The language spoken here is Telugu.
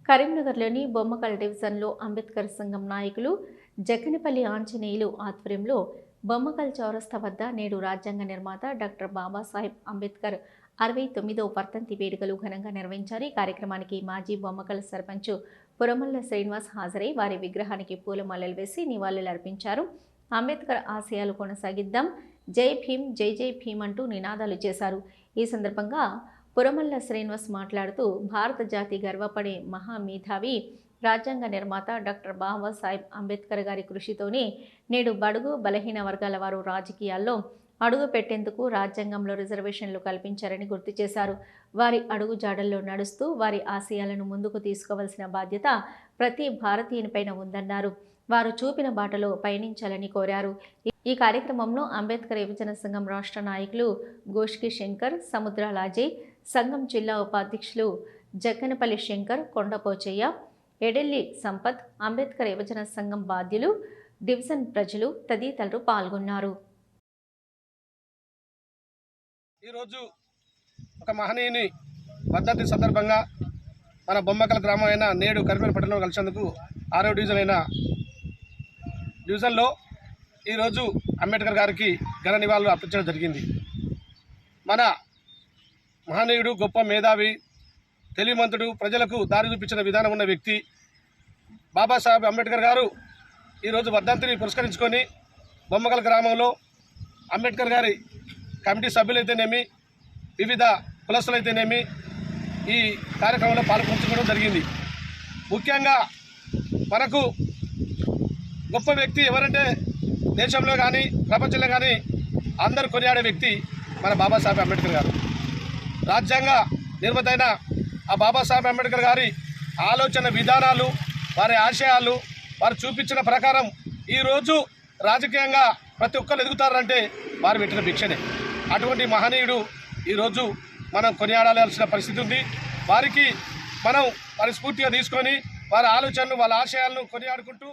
కరీంనగర్లోని బొమ్మకల్ డివిజన్లో అంబేద్కర్ సంఘం నాయకులు జక్కనిపల్లి ఆంజనేయులు ఆధ్వర్యంలో బొమ్మకల్ చౌరస్తా వద్ద నేడు రాజ్యాంగ నిర్మాత డాక్టర్ బాబాసాహెబ్ అంబేద్కర్ 69వ వర్ధంతి వేడుకలు ఘనంగా నిర్వహించారు. ఈ కార్యక్రమానికి మాజీ బొమ్మకల్ సర్పంచ్ పురమల్ల శ్రీనివాస్ హాజరై వారి విగ్రహానికి పూలమాలలు వేసి నివాళులర్పించారు. అంబేద్కర్ ఆశయాలు కొనసాగిద్దాం, జై భీమ్, జై జై భీమ్ అంటూ నినాదాలు చేశారు. ఈ సందర్భంగా పురమల్ల శ్రీనివాస్ మాట్లాడుతూ భారత జాతి గర్వపడే మహామేధావి రాజ్యాంగ నిర్మాత డాక్టర్ బాబాసాహెబ్ అంబేద్కర్ గారి కృషితోనే నేడు బడుగు బలహీన వర్గాల వారు రాజకీయాల్లో అడుగు పెట్టేందుకు రాజ్యాంగంలో రిజర్వేషన్లు కల్పించారని గుర్తు చేశారు. వారి అడుగు జాడల్లో నడుస్తూ వారి ఆశయాలను ముందుకు తీసుకోవాల్సిన బాధ్యత ప్రతి భారతీయునిపైన ఉందన్నారు. వారు చూపిన బాటలో పయనించాలని కోరారు. ఈ కార్యక్రమంలో అంబేద్కర్ యువజన సంఘం రాష్ట్ర నాయకులు గోష్కి శంకర్, సముద్రాలాజే, సంఘం జిల్లా ఉపాధ్యక్షులు జక్కనపల్లి శంకర్, కొండపోచయ్య, ఎడెల్లి సంపత్, అంబేద్కర్ యువజన సంఘం బాధ్యులు, డివిజన్ ప్రజలు తదితరులు పాల్గొన్నారు. ఈరోజు ఒక మహనీయుని వర్ధంతి సందర్భంగా మన బొమ్మకల్ గ్రామం అయిన నేడు కరీంనగర్ పట్టణంలో కలిసేందుకు 6వ డివిజన్ అయిన డివిజన్లో ఈరోజు అంబేద్కర్ గారికి ఘన నివాళులు అర్పించడం జరిగింది. మన మహనీయుడు, గొప్ప మేధావి, తెలివిమంతుడు, ప్రజలకు దారి చూపించిన విధానం ఉన్న వ్యక్తి బాబాసాహెబ్ అంబేద్కర్ గారు ఈరోజు వర్ధంతిని పురస్కరించుకొని బొమ్మకల్ గ్రామంలో అంబేద్కర్ గారి కమిటీ సభ్యులైతేనేమి, వివిధ కులస్తులైతేనేమి ఈ కార్యక్రమంలో పాల్గొనడం జరిగింది. ముఖ్యంగా మనకు గొప్ప వ్యక్తి ఎవరంటే దేశంలో కానీ ప్రపంచంలో కానీ అందరూ కొనియాడే వ్యక్తి మన బాబాసాహెబ్ అంబేద్కర్ గారు. రాజ్యాంగ నిర్మాత అయిన ఆ బాబాసాహెబ్ అంబేద్కర్ గారి ఆలోచన విధానాలు, వారి ఆశయాలు, వారు చూపించిన ప్రకారం ఈరోజు రాజకీయంగా ప్రతి ఒక్కరు ఎదుగుతారంటే వారు పెట్టిన భిక్షనే. అటువంటి మహనీయుడు ఈరోజు మనం కొనియాడాల్సిన పరిస్థితి ఉంది. వారికి మనం వారి స్ఫూర్తిగా తీసుకొని వారి ఆలోచనలు, వాళ్ళ ఆశయాలను కొనియాడుకుంటూ